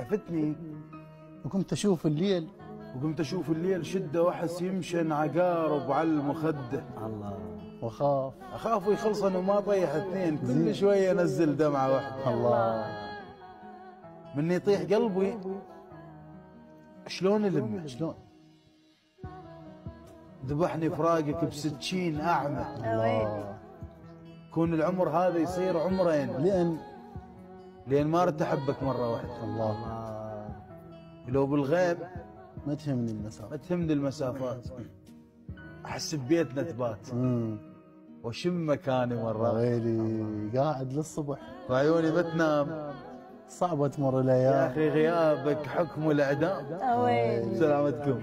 عفتني وكنت اشوف الليل شده واحس يمشن عقارب على المخده. الله. اخاف يخلص انه ما طيح اثنين، كل شويه انزل دمعه واحده. الله. من يطيح قلبي شلون المه؟ شلون؟ ذبحني فراقك بسكين اعمى. الله. كون العمر هذا يصير عمرين لين ما ردت احبك مره واحده. الله. لو بالغيب ما تهمني المسافة، ما تهمني المسافات، احس ببيتنا تبات وشم مكاني مرات غيري قاعد للصبح وعيوني ما تنام. صعبة تمر يا الايام. اخي غيابك حكم الاعدام. ويلي سلامتكم.